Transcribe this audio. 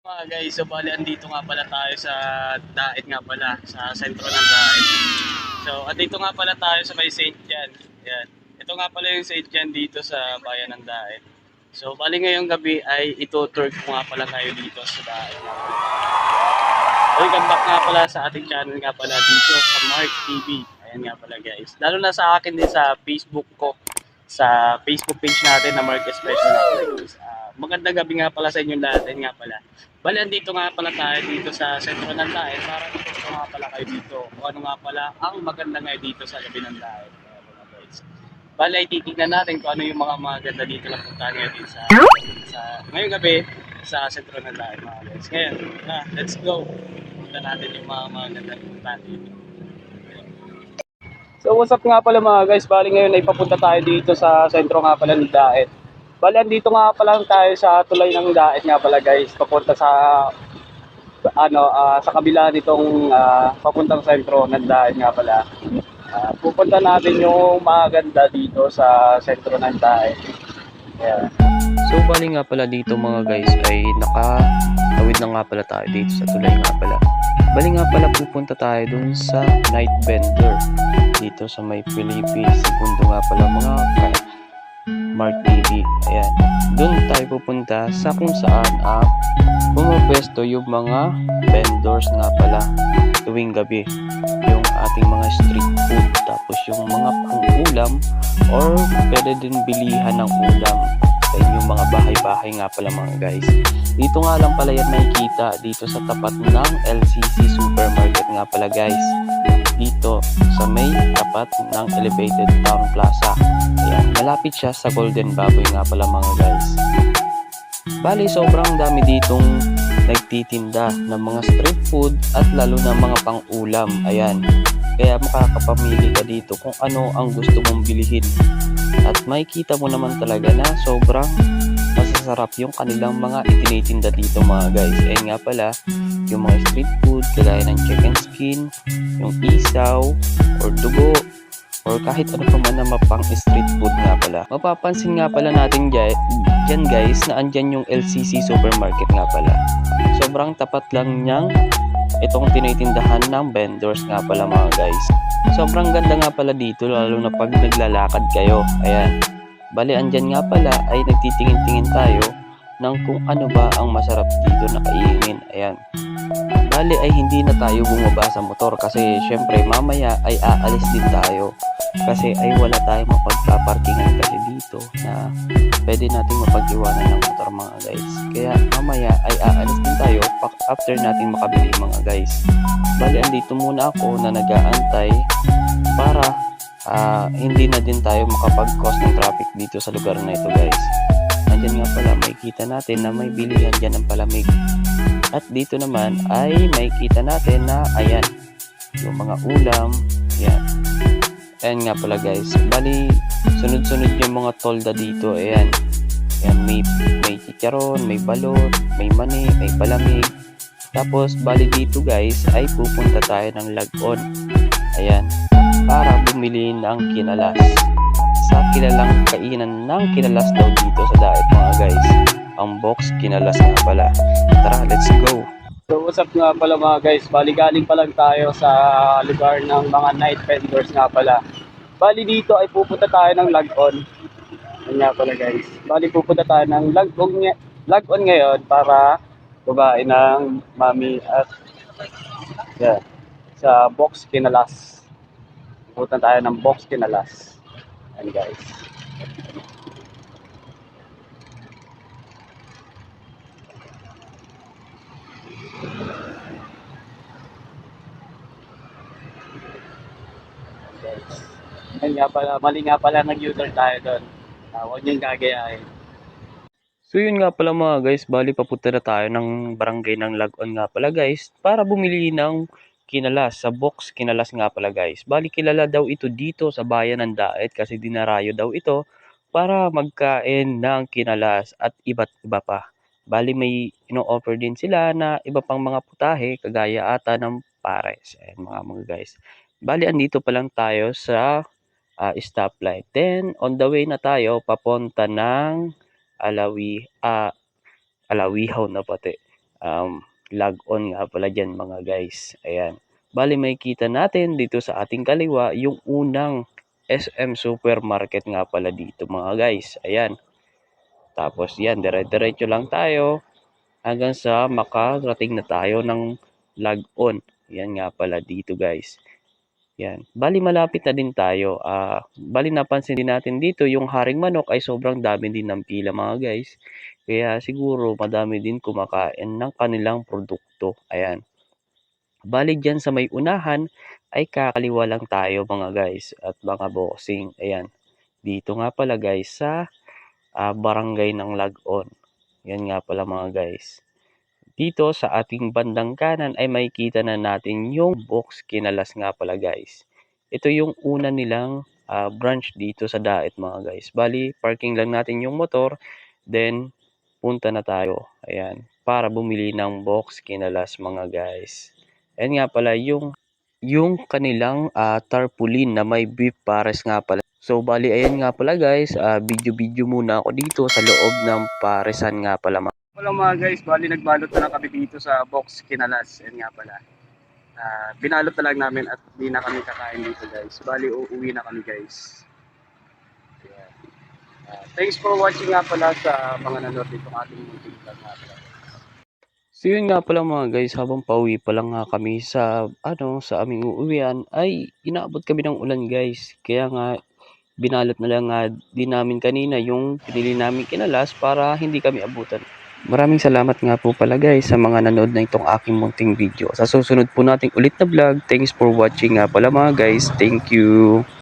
Mga guys, so bali andito nga pala tayo sa Daet nga pala, sa sentro ng Daet. So, andito nga pala tayo sa may St. John. Yan. Ito nga pala yung St. John dito sa bayan ng Daet. So, bali ngayong gabi ay ito-tour ko nga pala tayo dito sa Daet nga pala. Welcome back nga pala sa ating channel nga pala dito sa Mark TV. Ayan nga pala guys. Lalo na sa akin din sa Facebook ko, sa Facebook page natin na Mark Espresso nga pala guys. Magandang gabi nga pala sa inyo lahat. Ayan nga pala. Bali, andito nga pala tayo dito sa sentro ng Daet para ito nga pala kayo dito. O ano nga pala ang maganda ngayon dito sa gabi ng Daet. Ayan mga guys. Bali, ay titignan natin kung ano yung mga maganda dito na puntahan ngayon dito sa ngayong gabi sa sentro ng Daet mga guys. Ngayon, let's go. Punta natin yung mga magandang puntahan dito. So what's up nga pala mga guys, bali ngayon ay papunta tayo dito sa sentro nga pala ng Daet. Bali andito nga pala tayo sa tulay ng Daet nga pala guys, papunta sa sa kabila nitong papuntang sentro ng Daet nga pala. Pupunta natin yung maganda dito sa sentro ng Daet. Yeah. So bali nga pala dito mga guys ay nakatawid na nga pala tayo dito sa tulay nga pala. Bali nga pala pupunta tayo dun sa Night Vendor dito sa may Philippines. Segundo nga pala mga Mark TV. Ayan. Doon tayo pupunta sa kung saan pumapwesto yung mga vendors nga pala tuwing gabi. Yung ating mga street food. Tapos yung mga pang-ulam or pwede din bilihan ng ulam sa inyong mga bahay-bahay nga pala mga guys. Dito nga lang pala yan nakikita dito sa tapat ng LCC Supermarket nga pala guys. Dito sa may tapat ng Elevated Town Plaza. Ayan, malapit siya sa Golden Baboy nga pala mga guys. Bali, sobrang dami ditong nagtitinda ng mga street food at lalo na mga pang-ulam. Ayan, kaya makakapamili ka dito kung ano ang gusto mong bilhin. At makikita mo naman talaga na sobrang masasarap yung kanilang mga itinitinda dito mga guys. Ayan nga pala, yung mga street food kagaya ng chicken skin, yung isaw, or dugo, or kahit ano pa man na mapang street food nga pala. Mapapansin nga pala natin dyan guys na andyan yung LCC Supermarket nga pala. Sobrang tapat lang niyang itong tinitindahan ng vendors nga pala mga guys. Sobrang ganda nga pala dito lalo na pag naglalakad kayo. Ayan. Bali andyan nga pala ay nagtitingin-tingin tayo ng kung ano ba ang masarap dito na kainin. Ayan. Bali ay hindi na tayo bumaba sa motor kasi syempre mamaya ay aalis din tayo. Kasi ay wala tayong mapagpaparkingan kasi dito na pwede nating mapag-iwanan ng motor mga guys. Kaya mamaya ay aalis din tayo after natin makabili mga guys. Bali andito muna ako na nag-aantay para hindi na din tayo makapag-cause ng traffic dito sa lugar na ito guys. Andyan nga pala makikita natin na may bilihan dyan ng palamig. At dito naman ay makikita natin na ayan, yung mga ulam, yan. Ayan nga pala guys. Bali, sunod-sunod yung mga tolda dito. Ayan. Ayan, may chicharon, may balot, may mani, may palamig. Tapos, bali dito guys, ay pupunta tayo ng Lagon. Ayan. Para bumili ng kinalas. Sa kilalang kainan ng kinalas daw dito sa Daet mga guys. Ang box kinalas nga pala. Tara, let's go. So what's up nga pala mga guys, bali galing pa lang tayo sa lugar ng mga night vendors nga pala. Bali dito ay pupunta tayo ng Lagon. Yan nga pala guys. Bali pupunta tayo ng Lagon ngayon para kumain ng mami at yan, sa Box Kinalas. Pupunta tayo ng Box Kinalas. Yan guys. Yan nga pala, mali nga pala nag-U-turn tayo doon. Huwag niyong gagayahin. So yun nga pala mga guys, bali papunta na tayo ng barangay ng Lagon nga pala guys para bumili ng kinalas sa box kinalas nga pala guys. Bali kilala daw ito dito sa bayan ng Daet kasi dinarayo daw ito para magkain ng kinalas at iba't iba pa. Bali may ino-offer din sila na iba pang mga putahe kagaya ata ng pares. Ayan mga guys. Bali andito pa lang tayo sa stoplight. Then on the way na tayo papunta ng Alawi, Alawihaw na pati. log on nga pala dyan mga guys. Ayan. Bali makikita natin dito sa ating kaliwa yung unang SM Supermarket nga pala dito mga guys. Ayan. Tapos yan, dire-diretso lang tayo hanggang sa makarating na tayo ng log on. Yan nga pala dito guys. Yan. Bali malapit na din tayo. Bali napansin din natin dito yung Haring Manok ay sobrang dami din ng pila mga guys. Kaya siguro madami din kumakain ng kanilang produkto. Ayan. Bali dyan sa may unahan ay kakaliwa lang tayo mga guys at mga bossing. Ayan. Dito nga pala guys sa barangay ng Lagon. Yan nga pala mga guys. Dito sa ating bandang kanan ay makikita na natin yung Box Kinalas nga pala guys. Ito yung una nilang branch dito sa Daet mga guys. Bali, parking lang natin yung motor, then punta na tayo. Ayan, para bumili ng Box Kinalas mga guys. Ayan nga pala yung kanilang tarpaulin na may beef pares nga pala. So bali ayan nga pala guys, video muna ako dito sa loob ng paresan nga pala. Wala mga guys, bali nagbalot na lang kami dito sa Box Kinalas. Yan nga pala. Binalot na lang namin at di na kami kakain dito guys. Bali uuwi na kami guys. Ayan. Thanks for watching nga pala sa mga nanood dito ng ating munting vlog nga pala. So yun nga pala mga guys, habang pauwi pa lang nga kami sa sa aming uuwian ay inaabot kami ng ulan guys. Kaya nga binalot na lang nga din namin kanina yung pinili namin kinalas para hindi kami abutan. Maraming salamat nga po pala guys sa mga nanood na itong aking munting video. Sa susunod po nating ulit na vlog. Thanks for watching nga pala mga guys. Thank you.